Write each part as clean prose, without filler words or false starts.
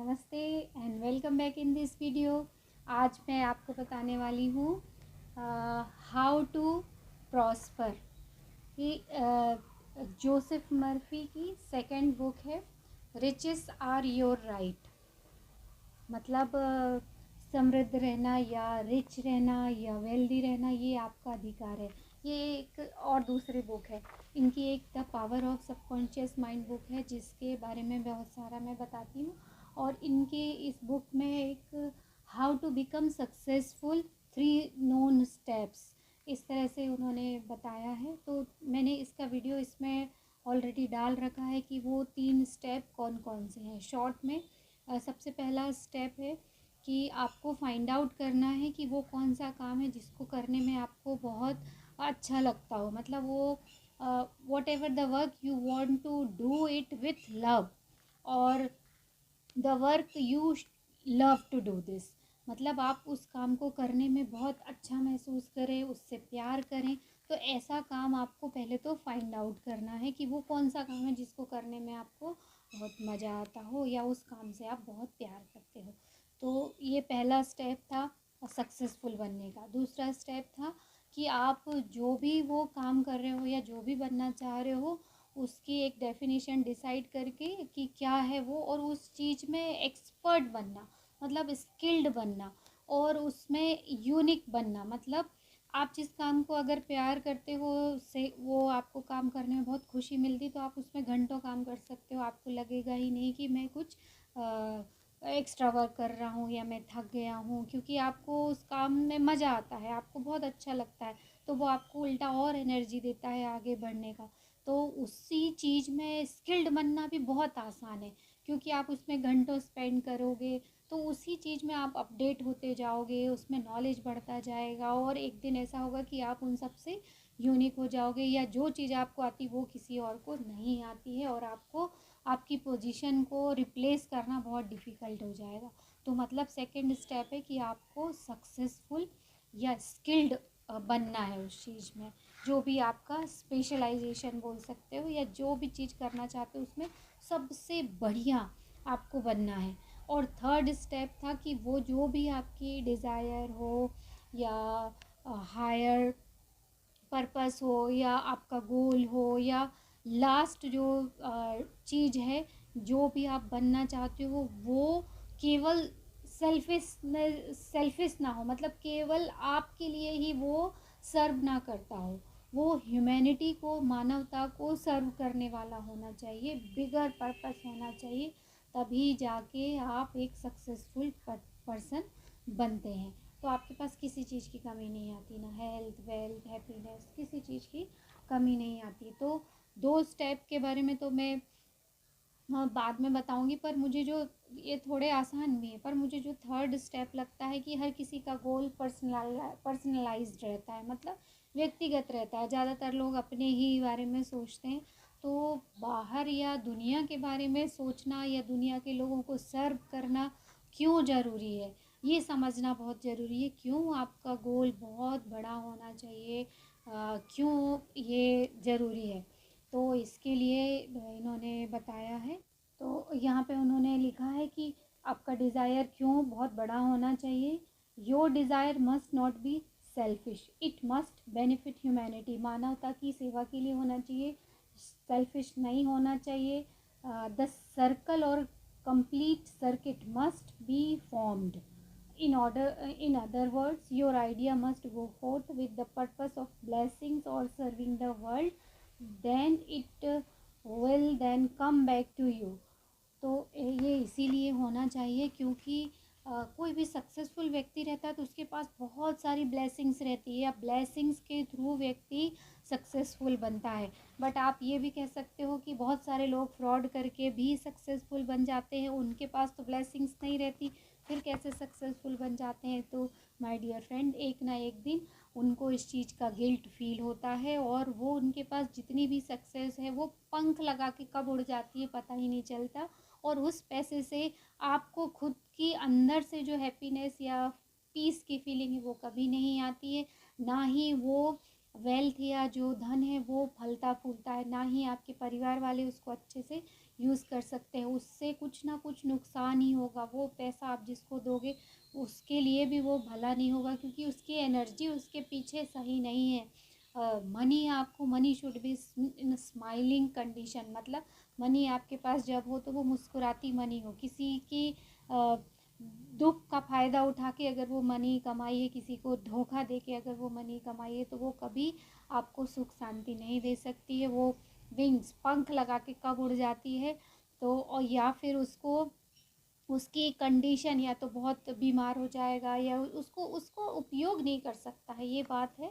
नमस्ते and welcome back in this video. आज मैं आपको बताने वाली हूँ हाउ टू प्रॉस्पर। ये जोसेफ मर्फी की सेकंड बुक है, रिचेस आर योर राइट। मतलब समृद्ध रहना या रिच रहना या वेल्दी रहना ये आपका अधिकार है। ये एक और दूसरी बुक है इनकी, एक the power of subconscious mind book है जिसके बारे में बहुत सारा मैं बताती हूँ। और इनके इस बुक में एक how to become successful 3 known steps इस तरह से उन्होंने बताया है। तो मैंने इसका वीडियो इसमें ऑलरेडी डाल रखा है कि वो 3 स्टेप कौन कौन से हैं। शॉर्ट में सबसे पहला स्टेप है कि आपको फाइंड आउट करना है कि वो कौन सा काम है जिसको करने में आपको बहुत अच्छा लगता हो। मतलब वो whatever the work you want to do it with love, और the work you love to do this. मतलब आप उस काम को करने में बहुत अच्छा महसूस करें, उससे प्यार करें। तो ऐसा काम आपको पहले तो फाइंड आउट करना है कि वो कौन सा काम है जिसको करने में आपको बहुत मज़ा आता हो या उस काम से आप बहुत प्यार करते हो। तो ये पहला स्टेप था सक्सेसफुल बनने का। दूसरा स्टेप था कि आप जो भी वो काम कर रहे हो या जो भी बनना चाह रहे हो उसकी एक डेफिनेशन डिसाइड करके कि क्या है वो, और उस चीज़ में एक्सपर्ट बनना, मतलब स्किल्ड बनना और उसमें यूनिक बनना। मतलब आप जिस काम को अगर प्यार करते हो, से वो आपको काम करने में बहुत खुशी मिलती, तो आप उसमें घंटों काम कर सकते हो। आपको लगेगा ही नहीं कि मैं कुछ एक्स्ट्रा वर्क कर रहा हूँ या मैं थक गया हूँ, क्योंकि आपको उस काम में मज़ा आता है, आपको बहुत अच्छा लगता है। तो वो आपको उल्टा और एनर्जी देता है आगे बढ़ने का। तो उसी चीज़ में स्किल्ड बनना भी बहुत आसान है, क्योंकि आप उसमें घंटों स्पेंड करोगे तो उसी चीज़ में आप अपडेट होते जाओगे, उसमें नॉलेज बढ़ता जाएगा और एक दिन ऐसा होगा कि आप उन सब से यूनिक हो जाओगे, या जो चीज़ आपको आती वो किसी और को नहीं आती है और आपको आपकी पोजीशन को रिप्लेस करना बहुत डिफ़िकल्ट हो जाएगा। तो मतलब सेकंड स्टेप है कि आपको सक्सेसफुल या स्किल्ड बनना है उस चीज़ में, जो भी आपका स्पेशलाइजेशन बोल सकते हो या जो भी चीज़ करना चाहते हो उसमें सबसे बढ़िया आपको बनना है। और थर्ड स्टेप था कि वो जो भी आपकी डिज़ायर हो या हायर पर्पस हो या आपका गोल हो या लास्ट जो चीज़ है, जो भी आप बनना चाहते हो वो केवल सेल्फिश ना हो, मतलब केवल आपके लिए ही वो सर्व ना करता हो। वो ह्यूमैनिटी को, मानवता को सर्व करने वाला होना चाहिए, बिगर पर्पस होना चाहिए। तभी जाके आप एक सक्सेसफुल पर्सन बनते हैं। तो आपके पास किसी चीज़ की कमी नहीं आती, ना हेल्थ, वेल्थ, हैप्पीनेस, किसी चीज़ की कमी नहीं आती। तो 2 स्टेप के बारे में तो मैं बाद में बताऊंगी, पर मुझे जो ये थोड़े आसान भी हैं, पर मुझे जो थर्ड स्टेप लगता है कि हर किसी का गोल पर्सनलाइज्ड रहता है, मतलब व्यक्तिगत रहता है। ज़्यादातर लोग अपने ही बारे में सोचते हैं। तो बाहर या दुनिया के बारे में सोचना या दुनिया के लोगों को सर्व करना क्यों ज़रूरी है, ये समझना बहुत ज़रूरी है। क्यों आपका गोल बहुत बड़ा होना चाहिए, क्यों ये ज़रूरी है। तो इसके लिए इन्होंने बताया है। तो यहाँ पे उन्होंने लिखा है कि आपका डिज़ायर क्यों बहुत बड़ा होना चाहिए। Your desire must not be selfish, it must benefit humanity. मानवता की सेवा के लिए होना चाहिए, सेल्फिश नहीं होना चाहिए। द सर्कल और complete circuit must be formed in other words, your idea must go forth with the purpose of blessings or serving the world, then it will then come back to you। तो ये इसीलिए होना चाहिए क्योंकि कोई भी successful व्यक्ति रहता है तो उसके पास बहुत सारी ब्लेसिंग्स रहती है, या ब्लेसिंग्स के थ्रू व्यक्ति सक्सेसफुल बनता है। बट आप ये भी कह सकते हो कि बहुत सारे लोग फ्रॉड करके भी सक्सेसफुल बन जाते हैं, उनके पास तो ब्लेसिंग्स नहीं रहती, फिर कैसे सक्सेसफुल बन जाते हैं। तो माय डियर फ्रेंड, एक ना एक दिन उनको इस चीज़ का गिल्ट फील होता है और वो उनके पास जितनी भी सक्सेस है वो पंख लगा के कब उड़ जाती है पता ही नहीं चलता। और उस पैसे से आपको खुद की अंदर से जो हैप्पीनेस या पीस की फीलिंग है वो कभी नहीं आती है। ना ही वो वेल्थ या जो धन है वो फलता फूलता है, ना ही आपके परिवार वाले उसको अच्छे से यूज़ कर सकते हैं, उससे कुछ ना कुछ नुकसान ही होगा। वो पैसा आप जिसको दोगे उसके लिए भी वो भला नहीं होगा, क्योंकि उसकी एनर्जी उसके पीछे सही नहीं है। मनी आपको, money should be in smiling condition, मतलब मनी आपके पास जब हो तो वो मुस्कुराती मनी हो। किसी की दुख का फ़ायदा उठा के अगर वो मनी कमाई है, किसी को धोखा दे के अगर वो मनी कमाई है, तो वो कभी आपको सुख शांति नहीं दे सकती है। वो विंग्स, पंख लगा के कब उड़ जाती है तो, और या फिर उसको, उसकी कंडीशन या तो बहुत बीमार हो जाएगा या उसको उसको उपयोग नहीं कर सकता है, ये बात है।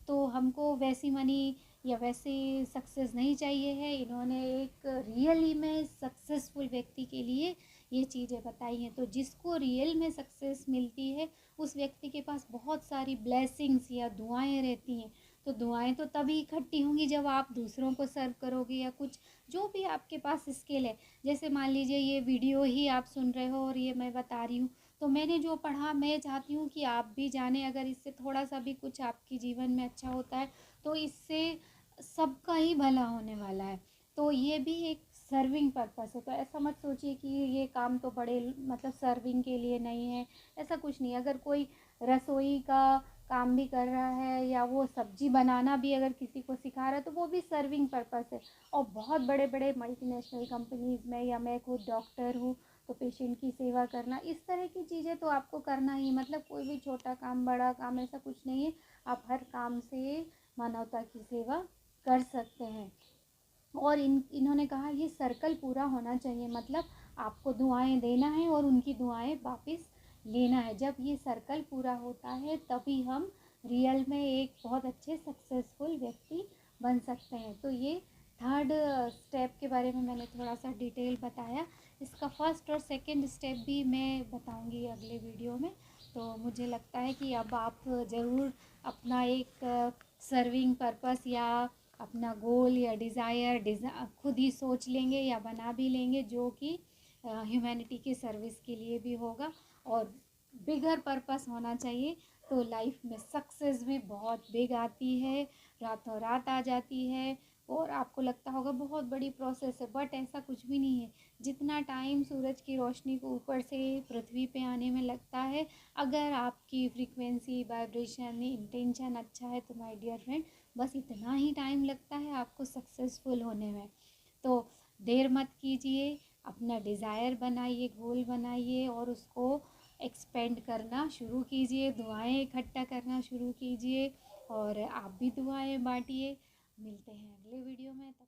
तो हमको वैसी मनी या वैसी सक्सेस नहीं चाहिए है। इन्होंने एक रियली में सक्सेसफुल व्यक्ति के लिए ये चीज़ें बताई हैं। तो जिसको रियल में सक्सेस मिलती है उस व्यक्ति के पास बहुत सारी ब्लेसिंग्स या दुआएं रहती हैं। तो दुआएं तो तभी इकट्ठी होंगी जब आप दूसरों को सर्व करोगे, या कुछ जो भी आपके पास स्किल है। जैसे मान लीजिए ये वीडियो ही आप सुन रहे हो और ये मैं बता रही हूँ, तो मैंने जो पढ़ा मैं चाहती हूँ कि आप भी जाने। अगर इससे थोड़ा सा भी कुछ आपके जीवन में अच्छा होता है तो इससे सबका ही भला होने वाला है। तो ये भी एक सर्विंग पर्पस है। तो ऐसा मत सोचिए कि ये काम तो बड़े मतलब सर्विंग के लिए नहीं है, ऐसा कुछ नहीं। अगर कोई रसोई का काम भी कर रहा है या वो सब्जी बनाना भी अगर किसी को सिखा रहा है तो वो भी सर्विंग पर्पस है। और बहुत बड़े बड़े मल्टीनेशनल कंपनीज़ में, या मैं खुद डॉक्टर हूँ तो पेशेंट की सेवा करना, इस तरह की चीज़ें तो आपको करना ही, मतलब कोई भी छोटा काम बड़ा काम ऐसा कुछ नहीं है। आप हर काम से मानवता की सेवा कर सकते हैं। और इन्होंने कहा ये सर्कल पूरा होना चाहिए, मतलब आपको दुआएं देना है और उनकी दुआएं वापस लेना है। जब ये सर्कल पूरा होता है तभी हम रियल में एक बहुत अच्छे सक्सेसफुल व्यक्ति बन सकते हैं। तो ये थर्ड स्टेप के बारे में मैंने थोड़ा सा डिटेल बताया। इसका फर्स्ट और सेकंड स्टेप भी मैं बताऊंगी अगले वीडियो में। तो मुझे लगता है कि अब आप ज़रूर अपना एक सर्विंग पर्पस या अपना गोल या डिज़ायर खुद ही सोच लेंगे या बना भी लेंगे, जो कि ह्यूमैनिटी की सर्विस के लिए भी होगा। और बिगर पर्पस होना चाहिए तो लाइफ में सक्सेस भी बहुत बिग आती है, रातों रात आ जाती है। और आपको लगता होगा बहुत बड़ी प्रोसेस है, बट ऐसा कुछ भी नहीं है। जितना टाइम सूरज की रोशनी को ऊपर से पृथ्वी पे आने में लगता है, अगर आपकी फ्रीक्वेंसी, वाइब्रेशन, इंटेंशन अच्छा है तो माय डियर फ्रेंड, बस इतना ही टाइम लगता है आपको सक्सेसफुल होने में। तो देर मत कीजिए, अपना डिज़ायर बनाइए, गोल बनाइए और उसको एक्सपेंड करना शुरू कीजिए, दुआएं इकट्ठा करना शुरू कीजिए और आप भी दुआएं बांटिए। मिलते हैं अगले वीडियो में, तब